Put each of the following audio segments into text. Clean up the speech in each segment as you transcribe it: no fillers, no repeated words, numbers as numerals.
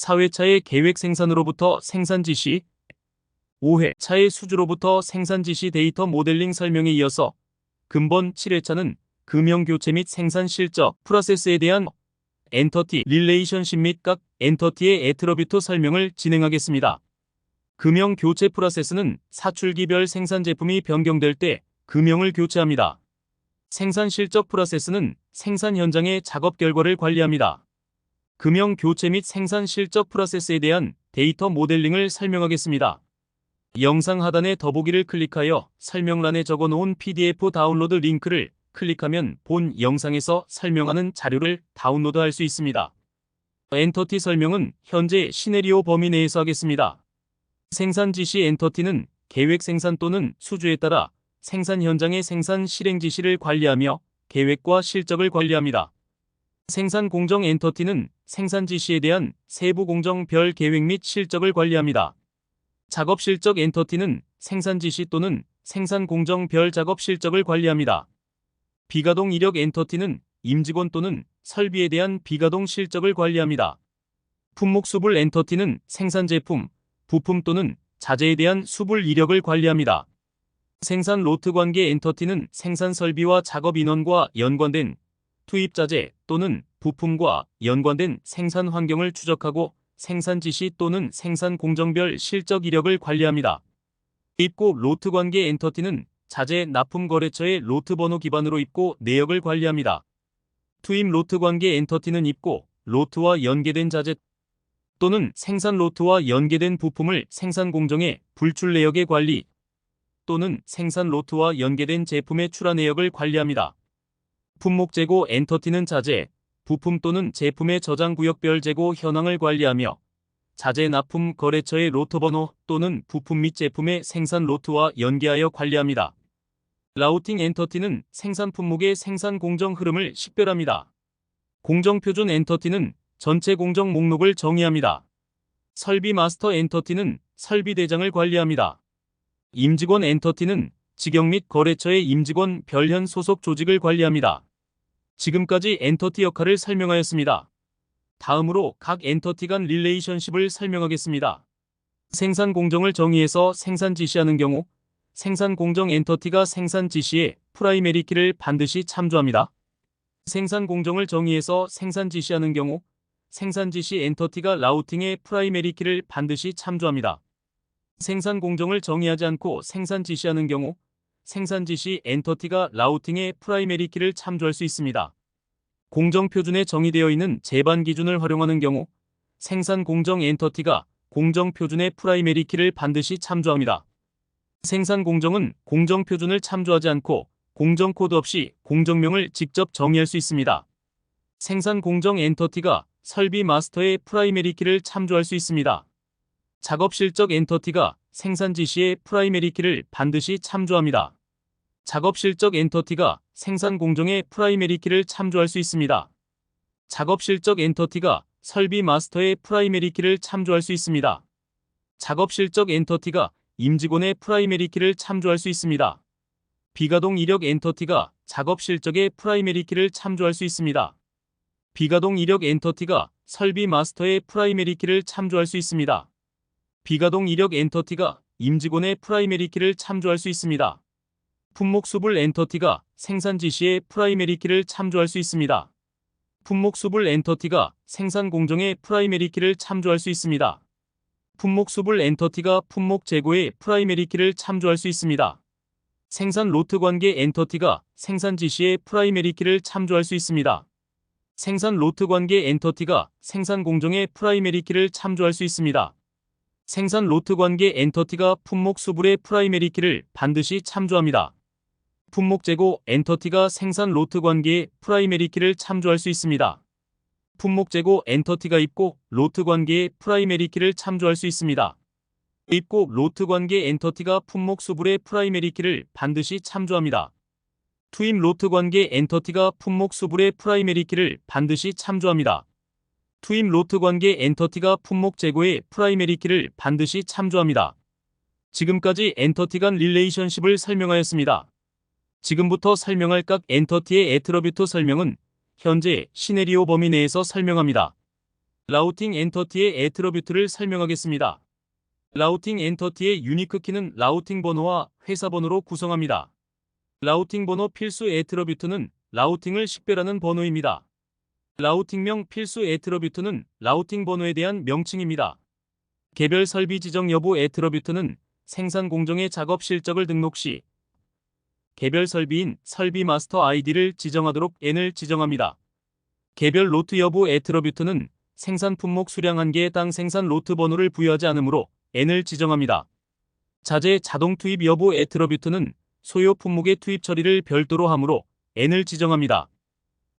4회차의 계획 생산으로부터 생산 지시, 5회차의 수주로부터 생산 지시 데이터 모델링 설명에 이어서 근본 7회차는 금형 교체 및 생산 실적 프로세스에 대한 엔터티 릴레이션십 및 각 엔터티의 애트리뷰트 설명을 진행하겠습니다. 금형 교체 프로세스는 사출기별 생산 제품이 변경될 때 금형을 교체합니다. 생산 실적 프로세스는 생산 현장의 작업 결과를 관리합니다. 금형 교체 및 생산 실적 프로세스에 대한 데이터 모델링을 설명하겠습니다. 영상 하단의 더보기를 클릭하여 설명란에 적어놓은 PDF 다운로드 링크를 클릭하면 본 영상에서 설명하는 자료를 다운로드할 수 있습니다. 엔터티 설명은 현재 시네리오 범위 내에서 하겠습니다. 생산 지시 엔터티는 계획 생산 또는 수주에 따라 생산 현장의 생산 실행 지시를 관리하며 계획과 실적을 관리합니다. 생산 공정 엔터티는 생산 지시에 대한 세부 공정별 계획 및 실적을 관리합니다. 작업 실적 엔터티는 생산 지시 또는 생산 공정별 작업 실적을 관리합니다. 비가동 이력 엔터티는 임직원 또는 설비에 대한 비가동 실적을 관리합니다. 품목 수불 엔터티는 생산 제품, 부품 또는 자재에 대한 수불 이력을 관리합니다. 생산 로트 관계 엔터티는 생산 설비와 작업 인원과 연관된 투입 자재 또는 부품과 연관된 생산 환경을 추적하고 생산 지시 또는 생산 공정별 실적 이력을 관리합니다. 입고 로트 관계 엔터티는 자재 납품 거래처의 로트 번호 기반으로 입고 내역을 관리합니다. 투입 로트 관계 엔터티는 입고 로트와 연계된 자재 또는 생산 로트와 연계된 부품을 생산 공정의 불출 내역의 관리 또는 생산 로트와 연계된 제품의 출하 내역을 관리합니다. 품목 재고 엔터티는 자재, 부품 또는 제품의 저장 구역별 재고 현황을 관리하며 자재 납품 거래처의 로트 번호 또는 부품 및 제품의 생산 로트와 연계하여 관리합니다. 라우팅 엔터티는 생산 품목의 생산 공정 흐름을 식별합니다. 공정 표준 엔터티는 전체 공정 목록을 정의합니다. 설비 마스터 엔터티는 설비 대장을 관리합니다. 임직원 엔터티는 직영 및 거래처의 임직원 별현 소속 조직을 관리합니다. 지금까지 엔터티 역할을 설명하였습니다. 다음으로 각 엔터티 간 릴레이션십을 설명하겠습니다. 생산 공정을 정의해서 생산 지시하는 경우 생산 공정 엔터티가 생산 지시에 프라이머리 키를 반드시 참조합니다. 생산 공정을 정의해서 생산 지시하는 경우 생산 지시 엔터티가 라우팅의 프라이머리 키를 반드시 참조합니다. 생산 공정을 정의하지 않고 생산 지시하는 경우 생산 지시 엔터티가 라우팅의 프라이머리 키를 참조할 수 있습니다. 공정 표준에 정의되어 있는 제반 기준을 활용하는 경우 생산 공정 엔터티가 공정 표준의 프라이머리 키를 반드시 참조합니다. 생산 공정은 공정 표준을 참조하지 않고 공정 코드 없이 공정명을 직접 정의할 수 있습니다. 생산 공정 엔터티가 설비 마스터의 프라이머리 키를 참조할 수 있습니다. 작업 실적 엔터티가 생산 지시의 프라이머리 키를 반드시 참조합니다. 작업 실적 엔터티가 생산 공정의 프라이머리 키를 참조할 수 있습니다. 작업 실적 엔터티가 설비 마스터의 프라이머리 키를 참조할 수 있습니다. 작업 실적 엔터티가 임직원의 프라이머리 키를 참조할 수 있습니다. 비가동 이력 엔터티가 작업 실적의 프라이머리 키를 참조할 수 있습니다. 비가동 이력 엔터티가 설비 마스터의 프라이머리 키를 참조할 수 있습니다. 비가동 이력 엔터티가 임직원의 프라이머리 키를 참조할 수 있습니다. 품목 수불 엔터티가 생산 지시의 프라이머리 키를 참조할 수 있습니다. 품목 수불 엔터티가 생산 공정의 프라이머리 키를 참조할 수 있습니다. 품목 수불 엔터티가 품목 재고의 프라이머리 키를 참조할 수 있습니다. 생산 로트 관계 엔터티가 생산 지시의 프라이머리 키를 참조할 수 있습니다. 생산 로트 관계 엔터티가 생산 공정의 프라이머리 키를 참조할 수 있습니다. 생산 로트 관계 엔터티가 품목 수불의 프라이머리 키를 반드시 참조합니다. 품목 재고 엔터티가 생산 로트 관계의 프라이머리 키를 참조할 수 있습니다. 품목 재고 엔터티가 입고 로트 관계의 프라이머리 키를 참조할 수 있습니다. 입고 로트 관계 엔터티가 품목 수불의 프라이머리 키를 반드시 참조합니다. 투입 로트 관계 엔터티가 품목 수불의 프라이머리 키를 반드시 참조합니다. 투입 로트 관계 엔터티가 품목 재고의 프라이머리 키를 반드시 참조합니다. 지금까지 엔터티 간 릴레이션십을 설명하였습니다. 지금부터 설명할 각 엔터티의 애트리뷰트 설명은 현재 시네리오 범위 내에서 설명합니다. 라우팅 엔터티의 애트리뷰트를 설명하겠습니다. 라우팅 엔터티의 유니크 키는 라우팅 번호와 회사 번호로 구성합니다. 라우팅 번호 필수 애트리뷰트는 라우팅을 식별하는 번호입니다. 라우팅명 필수 애트리뷰트는 라우팅 번호에 대한 명칭입니다. 개별 설비 지정 여부 애트리뷰트는 생산 공정의 작업 실적을 등록 시 개별 설비인 설비 마스터 아이디를 지정하도록 N을 지정합니다. 개별 로트 여부 애트리뷰트는 생산 품목 수량 한계에 땅 생산 로트 번호를 부여하지 않으므로 N을 지정합니다. 자재 자동 투입 여부 애트리뷰트는 소요 품목의 투입 처리를 별도로 하므로 N을 지정합니다.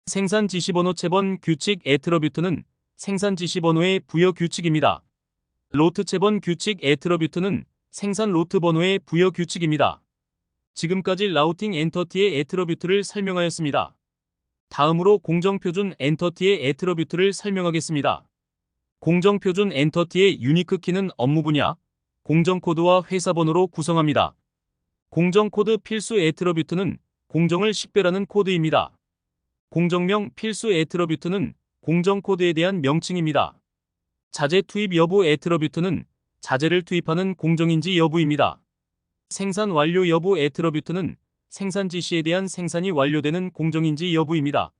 생산 지시 번호 체번 규칙 애트리뷰트는 생산 지시 번호의 부여 규칙입니다. 로트 체번 규칙 애트리뷰트는 생산 로트 번호의 부여 규칙입니다. 지금까지 라우팅 엔터티의 애트리뷰트를 설명하였습니다. 다음으로 공정표준 엔터티의 애트리뷰트를 설명하겠습니다. 공정표준 엔터티의 유니크 키는 업무 분야, 공정코드와 회사 번호로 구성합니다. 공정코드 필수 애트리뷰트는 공정을 식별하는 코드입니다. 공정명 필수 애트리뷰트는 공정코드에 대한 명칭입니다. 자재 투입 여부 애트리뷰트는 자재를 투입하는 공정인지 여부입니다. 생산 완료 여부 애트리뷰트는 생산 지시에 대한 생산이 완료되는 공정인지 여부입니다.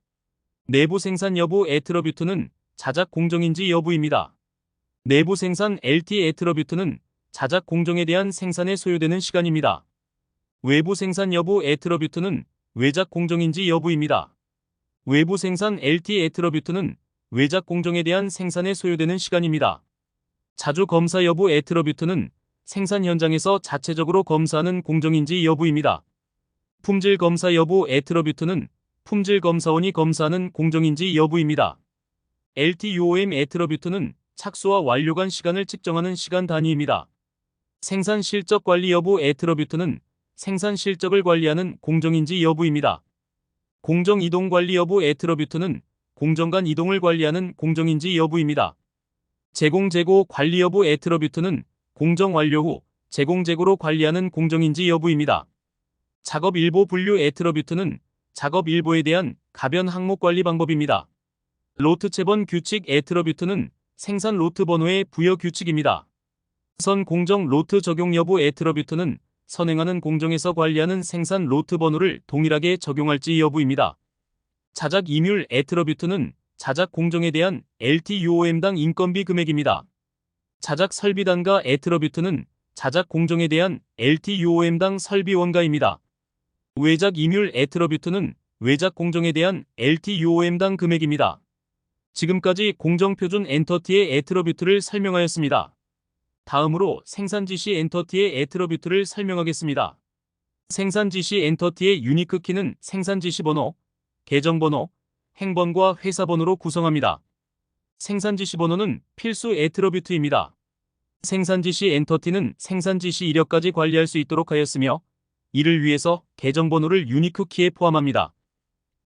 내부 생산 여부 애트리뷰트는 자작 공정인지 여부입니다. 내부 생산 LT 애트리뷰트는 자작 공정에 대한 생산에 소요되는 시간입니다. 외부 생산 여부 애트리뷰트는 외작 공정인지 여부입니다. 외부 생산 LT 애트리뷰트는 외작 공정에 대한 생산에 소요되는 시간입니다. 자주 검사 여부 애트리뷰트는 생산 현장에서 자체적으로 검사하는 공정인지 여부입니다. 품질 검사 여부 애트리뷰트는 품질 검사원이 검사하는 공정인지 여부입니다. LTUOM 애트리뷰트는 착수와 완료 간 시간을 측정하는 시간 단위입니다. 생산 실적 관리 여부 애트리뷰트는 생산 실적을 관리하는 공정인지 여부입니다. 공정 이동 관리 여부 애트리뷰트는 공정 간 이동을 관리하는 공정인지 여부입니다. 제공 재고 관리 여부 애트리뷰트는 공정 완료 후 제공 재고로 관리하는 공정인지 여부입니다. 작업 일보 분류 애트리뷰트는 작업 일보에 대한 가변 항목 관리 방법입니다. 로트 체번 규칙 애트리뷰트는 생산 로트 번호의 부여 규칙입니다. 선 공정 로트 적용 여부 애트리뷰트는 선행하는 공정에서 관리하는 생산 로트 번호를 동일하게 적용할지 여부입니다. 자작 이뮬 애트리뷰트는 자작 공정에 대한 LTUOM당 인건비 금액입니다. 자작 설비 단가 애트리뷰트는 자작 공정에 대한 LTUOM당 설비 원가입니다. 외작 이뮬 애트리뷰트는 외작 공정에 대한 LTUOM당 금액입니다. 지금까지 공정표준 엔터티의 애트리뷰트를 설명하였습니다. 다음으로 생산지시 엔터티의 애트리뷰트를 설명하겠습니다. 생산지시 엔터티의 유니크 키는 생산지시 번호, 계정번호, 행번과 회사 번호로 구성합니다. 생산지시 번호는 필수 애트리뷰트입니다. 생산지시 엔터티는 생산지시 이력까지 관리할 수 있도록 하였으며 이를 위해서 계정번호를 유니크 키에 포함합니다.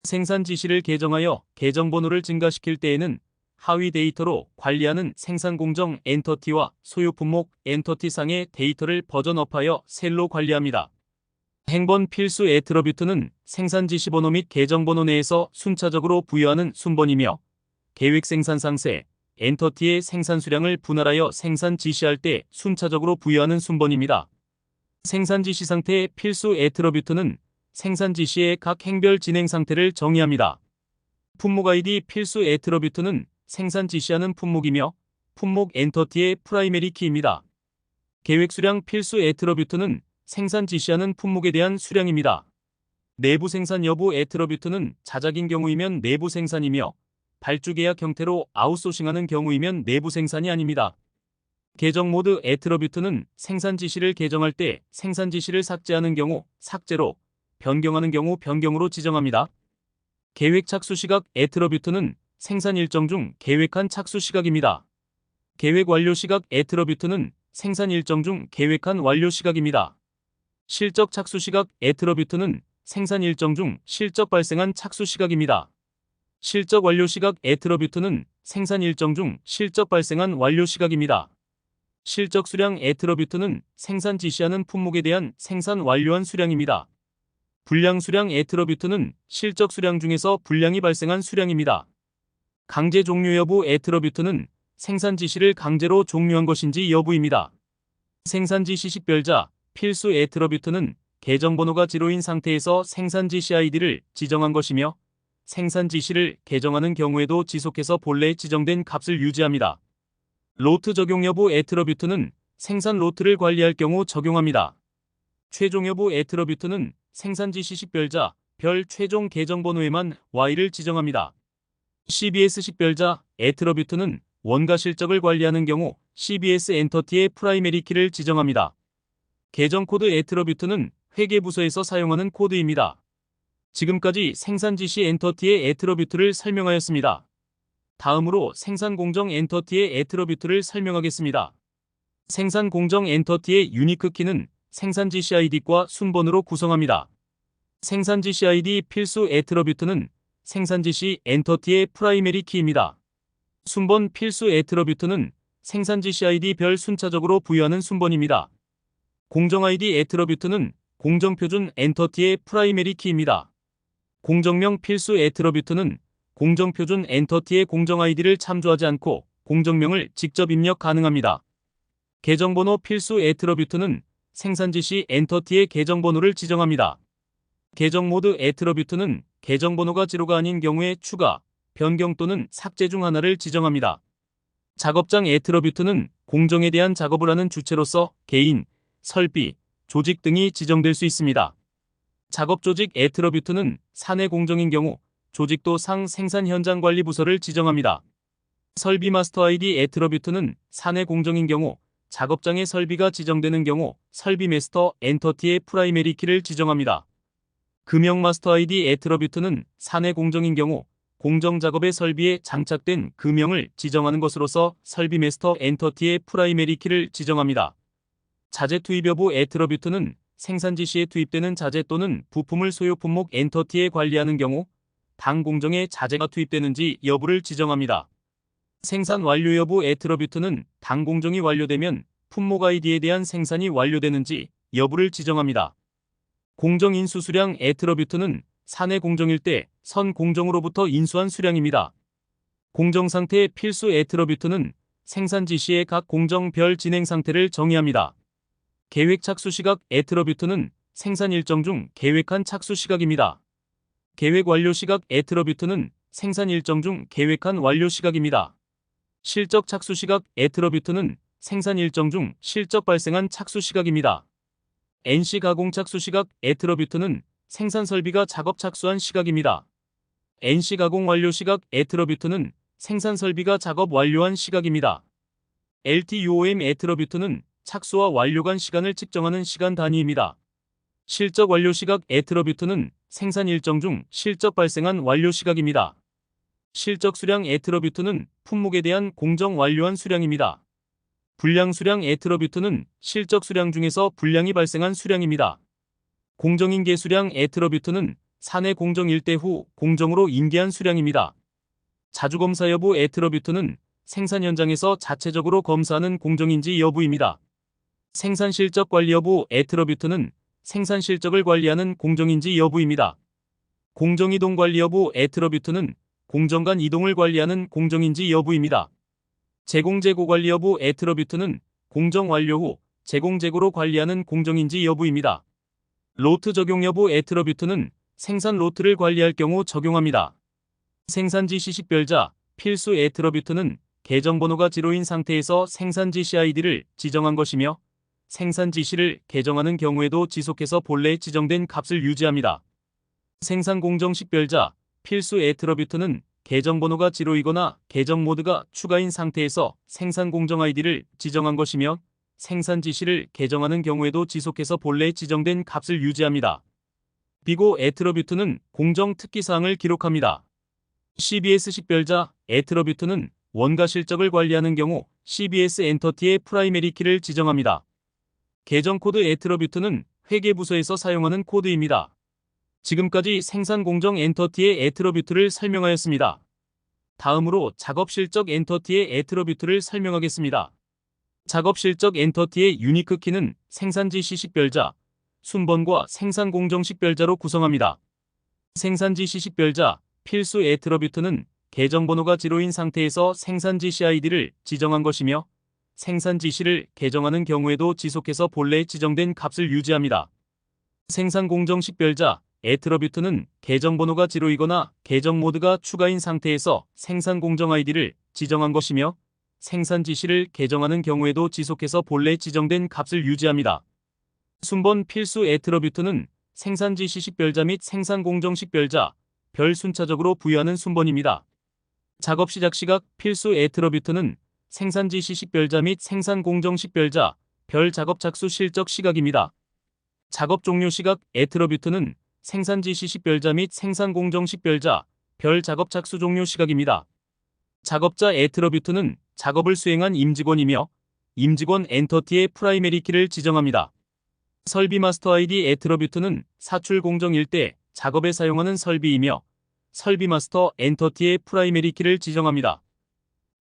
생산지시를 개정하여 계정번호를 증가시킬 때에는 하위 데이터로 관리하는 생산공정 엔터티와 소유품목 엔터티상의 데이터를 버전업하여 셀로 관리합니다. 행번 필수 애트리뷰트는 생산지시 번호 및 계정번호 내에서 순차적으로 부여하는 순번이며 계획 생산 상세, 엔터티의 생산 수량을 분할하여 생산 지시할 때 순차적으로 부여하는 순번입니다. 생산 지시 상태의 필수 애트리뷰트는 생산 지시의 각 행별 진행 상태를 정의합니다. 품목 아이디 필수 애트리뷰트는 생산 지시하는 품목이며 품목 엔터티의 프라이머리 키입니다. 계획 수량 필수 애트리뷰트는 생산 지시하는 품목에 대한 수량입니다. 내부 생산 여부 애트리뷰트는 자작인 경우이면 내부 생산이며 발주 계약 형태로 아웃소싱하는 경우이면 내부 생산이 아닙니다. 계정 모드 애트리뷰트는 생산 지시를 개정할 때 생산 지시를 삭제하는 경우 삭제로, 변경하는 경우 변경으로 지정합니다. 계획 착수 시각 애트리뷰트는 생산 일정 중 계획한 착수 시각입니다. 계획 완료 시각 애트리뷰트는 생산 일정 중 계획한 완료 시각입니다. 실적 착수 시각 애트리뷰트는 생산 일정 중 실적 발생한 착수 시각입니다. 실적 완료 시각 애트리뷰트는 생산 일정 중 실적 발생한 완료 시각입니다. 실적 수량 애트리뷰트는 생산 지시하는 품목에 대한 생산 완료한 수량입니다. 불량 수량 애트리뷰트는 실적 수량 중에서 불량이 발생한 수량입니다. 강제 종료 여부 애트러뷰트는 생산 지시를 강제로 종료한 것인지 여부입니다. 생산 지시 식별자 필수 애트러뷰트는 계정번호가 0인 상태에서 생산 지시 아이디를 지정한 것이며 생산 지시를 개정하는 경우에도 지속해서 본래 지정된 값을 유지합니다. 로트 적용 여부 애트러뷰트는 생산 로트를 관리할 경우 적용합니다. 최종 여부 애트러뷰트는 생산 지시 식별자 별 최종 계정번호에만 Y를 지정합니다. CBS 식별자 애트러뷰트는 원가 실적을 관리하는 경우 CBS 엔터티의 프라이머리 키를 지정합니다. 계정 코드 애트러뷰트는 회계부서에서 사용하는 코드입니다. 지금까지 생산 지시 엔터티의 애트러뷰트를 설명하였습니다. 다음으로 생산 공정 엔터티의 애트러뷰트를 설명하겠습니다. 생산 공정 엔터티의 유니크 키는 생산 지시 아이디과 순번으로 구성합니다. 생산 지시 아이디 필수 애트러뷰트는 생산 지시 엔터티의 프라이머리 키입니다. 순번 필수 애트러뷰트는 생산 지시 아이디 별 순차적으로 부여하는 순번입니다. 공정 아이디 애트러뷰트는 공정표준 엔터티의 프라이머리 키입니다. 공정명 필수 애트러뷰트는 공정표준 엔터티의 공정 아이디를 참조하지 않고 공정명을 직접 입력 가능합니다. 계정번호 필수 애트러뷰트는 생산 지시 엔터티의 계정번호를 지정합니다. 계정 모드 애트러뷰트는 계정번호가 0가 아닌 경우에 추가, 변경 또는 삭제 중 하나를 지정합니다. 작업장 애트러뷰트는 공정에 대한 작업을 하는 주체로서 개인, 설비, 조직 등이 지정될 수 있습니다. 작업 조직 애트러뷰트는 사내 공정인 경우 조직도 상 생산 현장 관리 부서를 지정합니다. 설비 마스터 아이디 애트러뷰트는 사내 공정인 경우 작업장의 설비가 지정되는 경우 설비 마스터 엔터티의 프라이머리 키를 지정합니다. 금형 마스터 아이디 애트러뷰트는 사내 공정인 경우 공정 작업의 설비에 장착된 금형을 지정하는 것으로서 설비 마스터 엔터티의 프라이머리 키를 지정합니다. 자재 투입 여부 애트러뷰트는 생산 지시에 투입되는 자재 또는 부품을 소요 품목 엔터티에 관리하는 경우 당 공정에 자재가 투입되는지 여부를 지정합니다. 생산 완료 여부 애트러뷰트는 당 공정이 완료되면 품목 아이디에 대한 생산이 완료되는지 여부를 지정합니다. 공정 인수 수량 애트러뷰트는 사내 공정일 때 선 공정으로부터 인수한 수량입니다. 공정 상태 필수 애트러뷰트는 생산 지시의 각 공정별 진행 상태를 정의합니다. 계획 착수 시각 애트러뷰트는 생산 일정 중 계획한 착수 시각입니다. 계획 완료 시각 애트러뷰트는 생산 일정 중 계획한 완료 시각입니다. 실적 착수 시각 애트러뷰트는 생산 일정 중 실적 발생한 착수 시각입니다. NC 가공 착수 시각 애트러뷰트는 생산 설비가 작업 착수한 시각입니다. NC 가공 완료 시각 애트러뷰트는 생산 설비가 작업 완료한 시각입니다. LTUOM 애트러뷰트는 착수와 완료 간 시간을 측정하는 시간 단위입니다. 실적 완료 시각 애트러뷰트는 생산 일정 중 실적 발생한 완료 시각입니다. 실적 수량 애트러뷰트는 품목에 대한 공정 완료한 수량입니다. 불량 수량 애트러뷰트는 실적 수량 중에서 불량이 발생한 수량입니다. 공정인계 수량 애트러뷰트는 사내 공정 일대 후 공정으로 인계한 수량입니다. 자주검사 여부 애트러뷰트는 생산 현장에서 자체적으로 검사하는 공정인지 여부입니다. 생산 실적 관리 여부 애트러뷰트는 생산 실적을 관리하는 공정인지 여부입니다. 공정 이동 관리 여부 애트러뷰트는 공정 간 이동을 관리하는 공정인지 여부입니다. 제공 재고 관리 여부 애트러뷰트는 공정 완료 후 제공 재고로 관리하는 공정인지 여부입니다. 로트 적용 여부 애트러뷰트는 생산 로트를 관리할 경우 적용합니다. 생산 지시 식별자 필수 애트러뷰트는 계정번호가 0인 상태에서 생산 지시 아이디를 지정한 것이며 생산 지시를 개정하는 경우에도 지속해서 본래 지정된 값을 유지합니다. 생산 공정 식별자 필수 애트러뷰트는 계정번호가 0이거나 계정 모드가 추가인 상태에서 생산 공정 아이디를 지정한 것이며 생산 지시를 개정하는 경우에도 지속해서 본래 지정된 값을 유지합니다. 비고 애트러뷰트는 공정 특기사항을 기록합니다. CBS 식별자 애트러뷰트는 원가 실적을 관리하는 경우 CBS 엔터티의 프라이머리 키를 지정합니다. 계정 코드 애트러뷰트는 회계부서에서 사용하는 코드입니다. 지금까지 생산 공정 엔터티의 애트러뷰트를 설명하였습니다. 다음으로 작업 실적 엔터티의 애트러뷰트를 설명하겠습니다. 작업 실적 엔터티의 유니크 키는 생산 지시 식별자, 순번과 생산 공정 식별자로 구성합니다. 생산 지시 식별자 필수 애트러뷰트는 계정번호가 0인 상태에서 생산 지시 아이디를 지정한 것이며 생산 지시를 개정하는 경우에도 지속해서 본래 지정된 값을 유지합니다. 생산 공정 식별자 attribute는 계정번호가 0이거나 계정 모드가 추가인 상태에서 생산 공정 아이디를 지정한 것이며 생산 지시를 개정하는 경우에도 지속해서 본래 지정된 값을 유지합니다. 순번 필수 attribute는 생산 지시 식별자 및 생산 공정 식별자 별 순차적으로 부여하는 순번입니다. 작업 시작 시각 필수 attribute는 생산 지시 식별자 및 생산 공정 식별자 별 작업 착수 실적 시각입니다. 작업 종료 시각 attribute는 생산 지시 식별자 및 생산 공정 식별자 별 작업 착수 종료 시각입니다. 작업자 attribute는 작업을 수행한 임직원이며 임직원 엔터티의 프라이머리 키를 지정합니다. 설비 마스터 아이디 attribute는 사출 공정일 때 작업에 사용하는 설비이며 설비 마스터 엔터티의 프라이머리 키를 지정합니다.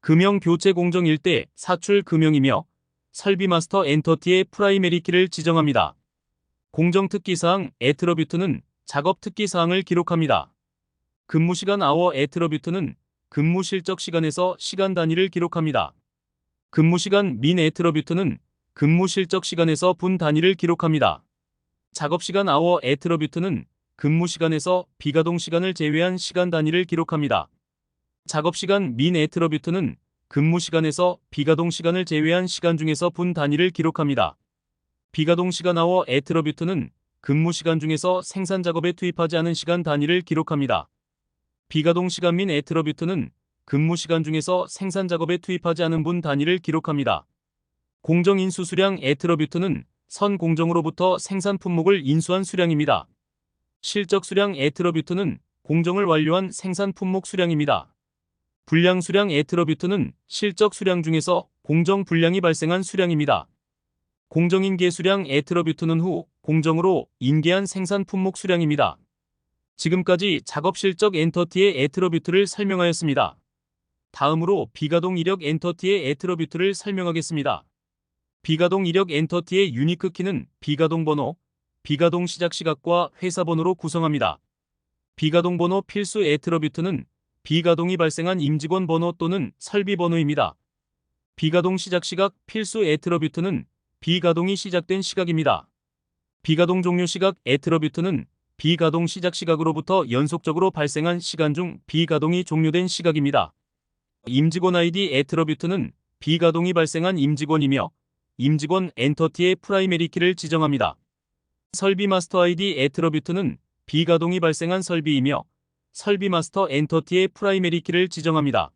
금형 교체 공정일 때 사출 금형이며 설비 마스터 엔터티의 프라이머리 키를 지정합니다. 공정 특기사항 attribute는 작업 특기사항을 기록합니다. 근무시간 hour attribute는 근무 실적 시간에서 시간 단위를 기록합니다. 근무시간 min attribute는 근무 실적 시간에서 분 단위를 기록합니다. 작업시간 hour attribute는 근무 시간에서 비가동 시간을 제외한 시간 단위를 기록합니다. 작업시간 min attribute는 근무 시간에서 비가동 시간을 제외한 시간 중에서 분 단위를 기록합니다. 비가동 시간 hour attribute는 근무 시간 중에서 생산 작업에 투입하지 않은 시간 단위를 기록합니다. 비가동 시간 min attribute는 근무 시간 중에서 생산 작업에 투입하지 않은 분 단위를 기록합니다. 공정 인수 수량 attribute는 선 공정으로부터 생산 품목을 인수한 수량입니다. 실적 수량 attribute는 공정을 완료한 생산 품목 수량입니다. 불량 수량 attribute는 실적 수량 중에서 공정 불량이 발생한 수량입니다. 공정 인계 수량 attribute는 후 공정으로 인계한 생산 품목 수량입니다. 지금까지 작업 실적 엔터티의 attribute를 설명하였습니다. 다음으로 비가동 이력 엔터티의 attribute를 설명하겠습니다. 비가동 이력 엔터티의 유니크 키는 비가동 번호, 비가동 시작 시각과 회사 번호로 구성합니다. 비가동 번호 필수 attribute는 비가동이 발생한 임직원 번호 또는 설비 번호입니다. 비가동 시작 시각 필수 attribute는 비가동이 시작된 시각입니다. 비가동 종료 시각 attribute는 비가동 시작 시각으로부터 연속적으로 발생한 시간 중 비가동이 종료된 시각입니다. 임직원 아이디 attribute는 비가동이 발생한 임직원이며 임직원 엔터티의 프라이머리 키를 지정합니다. 설비 마스터 아이디 attribute는 비가동이 발생한 설비이며 설비 마스터 엔터티의 프라이머리 키를 지정합니다.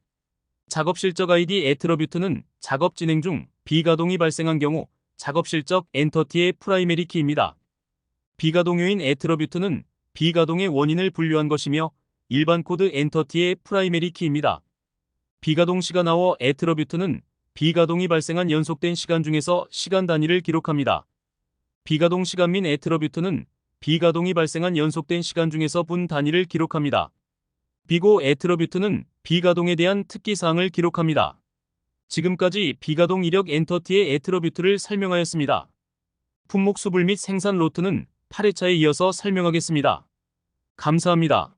작업 실적 아이디 attribute는 작업 진행 중 비가동이 발생한 경우 작업 실적 엔터티의 프라이머리 키입니다. 비가동 요인 attribute는 비가동의 원인을 분류한 것이며 일반 코드 엔터티의 프라이머리 키입니다. 비가동 시간 hour attribute는 비가동이 발생한 연속된 시간 중에서 시간 단위를 기록합니다. 비가동 시간 min attribute는 비가동이 발생한 연속된 시간 중에서 분 단위를 기록합니다. 비고 attribute는 비가동에 대한 특기사항을 기록합니다. 지금까지 비가동 이력 엔터티의 attribute를 설명하였습니다. 품목 수불 및 생산 로트는 8회차에 이어서 설명하겠습니다. 감사합니다.